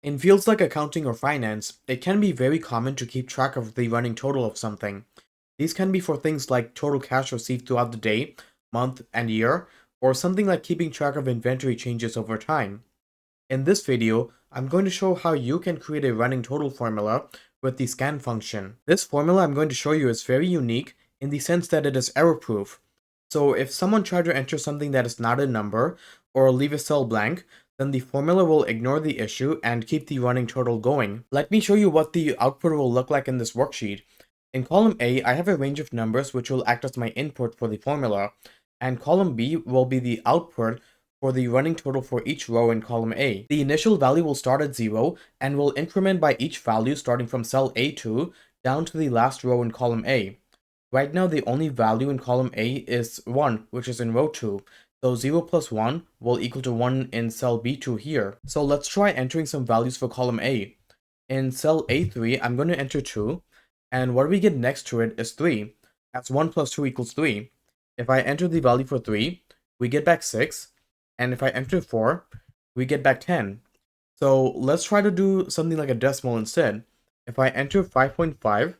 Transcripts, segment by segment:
In fields like accounting or finance, it can be very common to keep track of the running total of something. These can be for things like total cash received throughout the day, month, and year, or something like keeping track of inventory changes over time. In this video, I'm going to show how you can create a running total formula with the scan function. This formula I'm going to show you is very unique in the sense that it is error-proof. So if someone tried to enter something that is not a number, or leave a cell blank, then the formula will ignore the issue and keep the running total going. Let me show you what the output will look like in this worksheet. In column A, I have a range of numbers which will act as my input for the formula, and column B will be the output for the running total for each row in column A. The initial value will start at 0 and will increment by each value starting from cell A2 down to the last row in column A. Right now, the only value in column A is 1, which is in row 2. So 0 plus 1 will equal to 1 in cell B2 here. So let's try entering some values for column A. In cell A3, I'm going to enter 2, and what we get next to it is 3, as 1 plus 2 equals 3. If I enter the value for 3, we get back 6, and if I enter 4, we get back 10. So let's try to do something like a decimal instead. If I enter 5.5,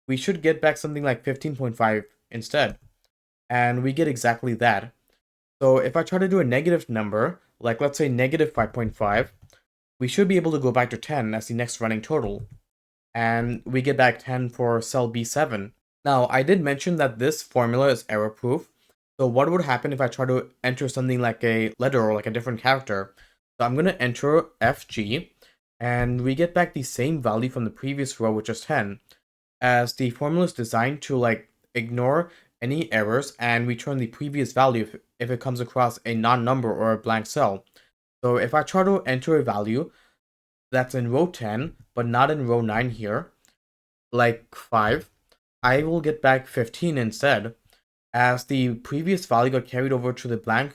we should get back something like 15.5 instead. And we get exactly that. So if I try to do a negative number, like let's say negative 5.5, we should be able to go back to 10 as the next running total. And we get back 10 for cell B7. Now, I did mention that this formula is error-proof. So what would happen if I try to enter something like a letter or like a different character? So I'm going to enter FG, and we get back the same value from the previous row, which is 10, as the formula is designed to like ignore any errors and return the previous value if it comes across a non-number or a blank cell. So if I try to enter a value that's in row 10, but not in row 9 here, like 5, I will get back 15 instead, as the previous value got carried over to the blank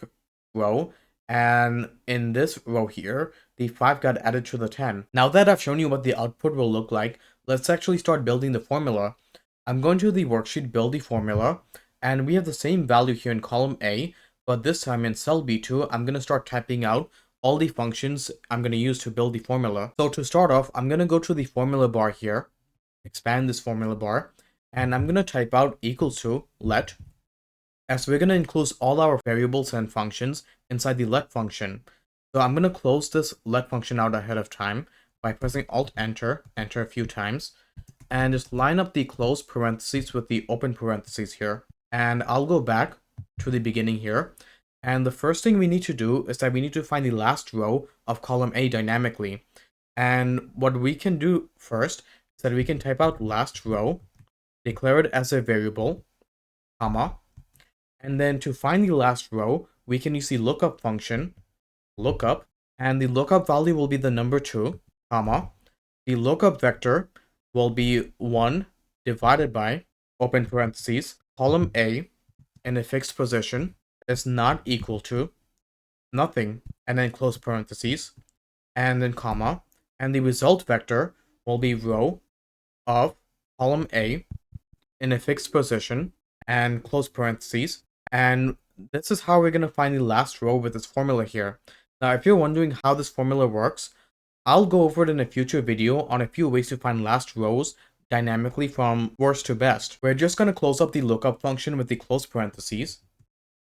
row, and in this row here, the 5 got added to the 10. Now that I've shown you what the output will look like, let's actually start building the formula. I'm going to the worksheet build the formula, and we have the same value here in column A, but this time in cell B2, I'm going to start typing out all the functions I'm going to use to build the formula. So to start off, I'm going to go to the formula bar here, expand this formula bar, and I'm going to type out equals to let, as we're going to include all our variables and functions inside the let function. So I'm going to close this let function out ahead of time by pressing Alt-Enter, enter a few times, and just line up the close parentheses with the open parentheses here. And I'll go back to the beginning here. And the first thing we need to do is that we need to find the last row of column A dynamically. And what we can do first is that we can type out last row, declare it as a variable, comma, and then to find the last row, we can use the lookup function, lookup, and the lookup value will be the number 2, comma. The lookup vector will be 1 divided by, open parentheses, column A in a fixed position is not equal to nothing, and then close parentheses, and then comma, and the result vector will be row of column A in a fixed position, and close parentheses, and this is how we're going to find the last row with this formula here. Now, if you're wondering how this formula works, I'll go over it in a future video on a few ways to find last rows dynamically from worst to best. We're just going to close up the lookup function with the close parentheses,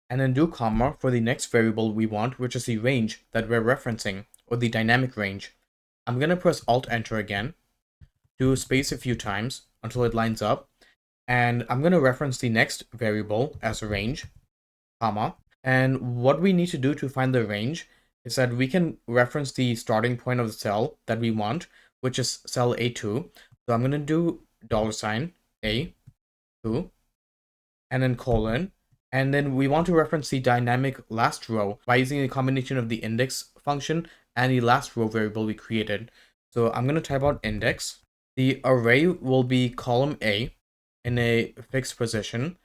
and then do comma for the next variable we want, which is the range that we're referencing, or the dynamic range. I'm going to press Alt-Enter again, do space a few times until it lines up, and I'm going to reference the next variable as a range, comma, and what we need to do to find the range is that we can reference the starting point of the cell that we want, which is cell A2. So I'm going to do $A2, and then colon, and then we want to reference the dynamic last row by using a combination of the index function and the last row variable we created. So I'm going to type out index. The array will be column A in a fixed position,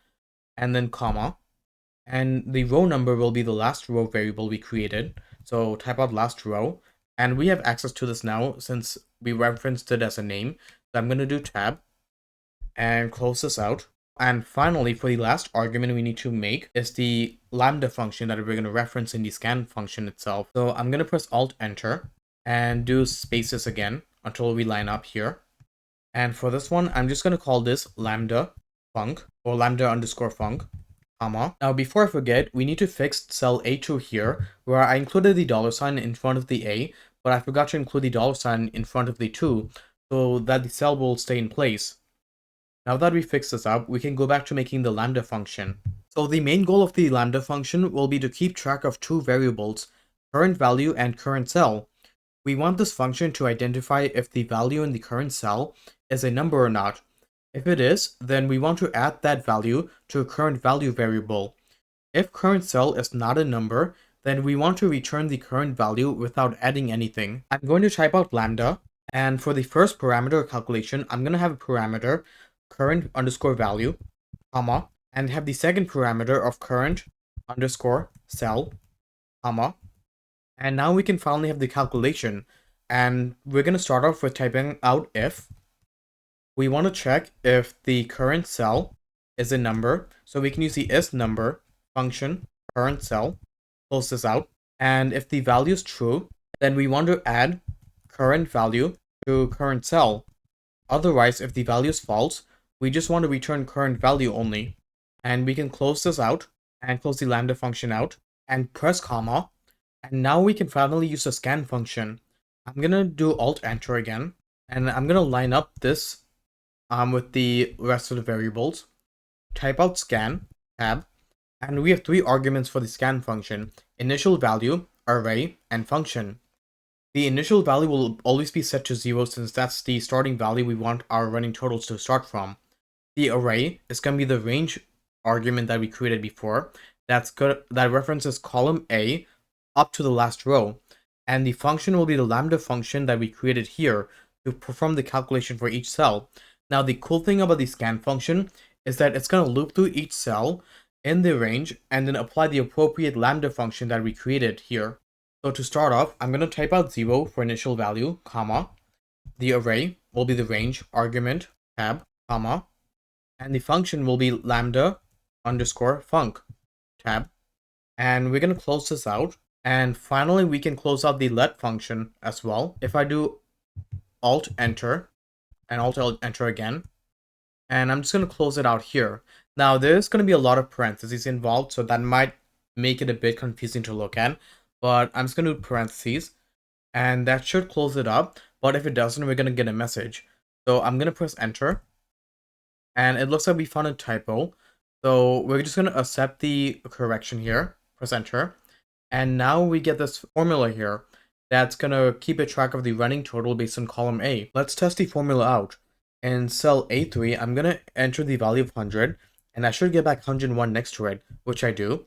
and then comma, and the row number will be the last row variable we created. So type out last row, and we have access to this now since we referenced it as a name. So I'm going to do tab and close this out. And finally, for the last argument we need to make is the lambda function that we're going to reference in the scan function itself. So I'm going to press Alt-Enter, and do spaces again until we line up here. And for this one, I'm just going to call this lambda func or lambda underscore func, comma. Now, before I forget, we need to fix cell A2 here, where I included the dollar sign in front of the A, but I forgot to include the dollar sign in front of the 2, so that the cell will stay in place. Now that we fix this up, we can go back to making the lambda function. So the main goal of the lambda function will be to keep track of two variables, current value and current cell. We want this function to identify if the value in the current cell is a number or not. If it is, then we want to add that value to a current value variable. If current cell is not a number, then we want to return the current value without adding anything. I'm going to type out lambda, and for the first parameter calculation, I'm going to have a parameter current underscore value, comma, and have the second parameter of current underscore cell, comma. And now we can finally have the calculation, and we're going to start off with typing out if. We want to check if the current cell is a number, so we can use the isNumber function, current cell, close this out, and if the value is true, then we want to add current value to current cell. Otherwise, if the value is false, we just want to return current value only. And we can close this out, and close the lambda function out, and press comma, and now we can finally use the scan function. I'm going to do Alt-Enter again, and I'm going to line up this with the rest of the variables. Type out scan, tab, and we have three arguments for the scan function: initial value, array, and function. The initial value will always be set to 0 since that's the starting value we want our running totals to start from. The array is going to be the range argument that we created before. That references column A up to the last row. And the function will be the lambda function that we created here to perform the calculation for each cell. Now, the cool thing about the scan function is that it's going to loop through each cell in the range and then apply the appropriate lambda function that we created here. So to start off, I'm going to type out 0 for initial value, comma. The array will be the range argument, tab, comma. And the function will be lambda underscore func, tab. And we're going to close this out. And finally, we can close out the let function as well. If I do Alt-Enter and Alt-Enter again, and I'm just going to close it out here. Now, there's going to be a lot of parentheses involved, so that might make it a bit confusing to look at. But I'm just going to do parentheses, and that should close it up. But if it doesn't, we're going to get a message. So I'm going to press enter, and it looks like we found a typo. So we're just going to accept the correction here, press enter, and now we get this formula here that's going to keep a track of the running total based on column A. Let's test the formula out. In cell A3, I'm going to enter the value of 100, and I should get back 101 next to it, which I do.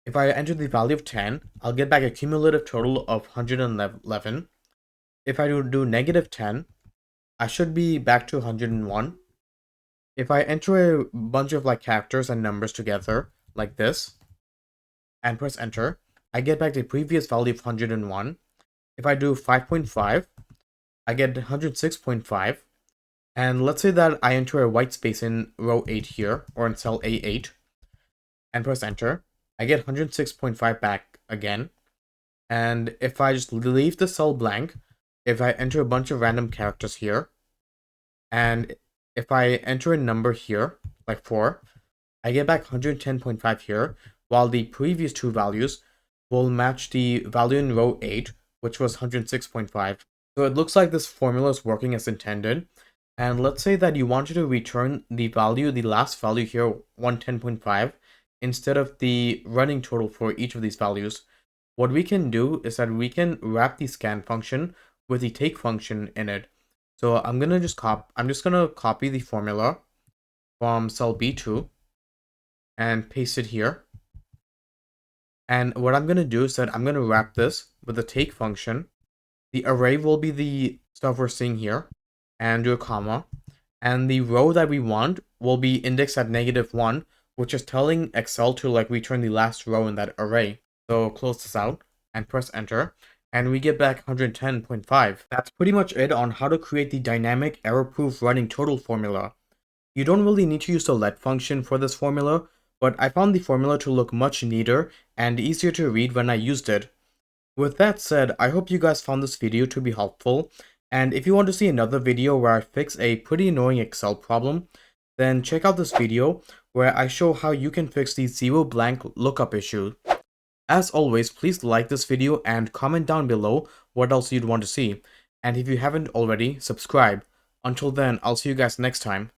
If I enter the value of 10, I'll get back a cumulative total of 111. If I do negative 10, I should be back to 101. If I enter a bunch of characters and numbers together, like this, and press enter, I get back the previous value of 101. If I do 5.5, I get 106.5. And let's say that I enter a white space in row 8 here, or in cell A8, and press enter. I get 106.5 back again. And if I just leave the cell blank, if I enter a bunch of random characters here, and if I enter a number here, like 4, I get back 110.5 here, while the previous two values will match the value in row 8, which was 106.5. So it looks like this formula is working as intended. And let's say that you wanted to return the value, the last value here, 110.5, instead of the running total for each of these values. What we can do is that we can wrap the scan function with the take function in it. So I'm just gonna copy the formula from cell B2 and paste it here. And what I'm gonna do is that I'm gonna wrap this with the take function. The array will be the stuff we're seeing here, and do a comma. And the row that we want will be indexed at -1, which is telling Excel to return the last row in that array. So close this out and press enter, and we get back 110.5. That's pretty much it on how to create the dynamic error-proof running total formula. You don't really need to use the let function for this formula, but I found the formula to look much neater and easier to read when I used it. With that said, I hope you guys found this video to be helpful, and if you want to see another video where I fix a pretty annoying Excel problem, then check out this video where I show how you can fix the zero blank lookup issue. As always, please like this video and comment down below what else you'd want to see, and if you haven't already, subscribe. Until then, I'll see you guys next time.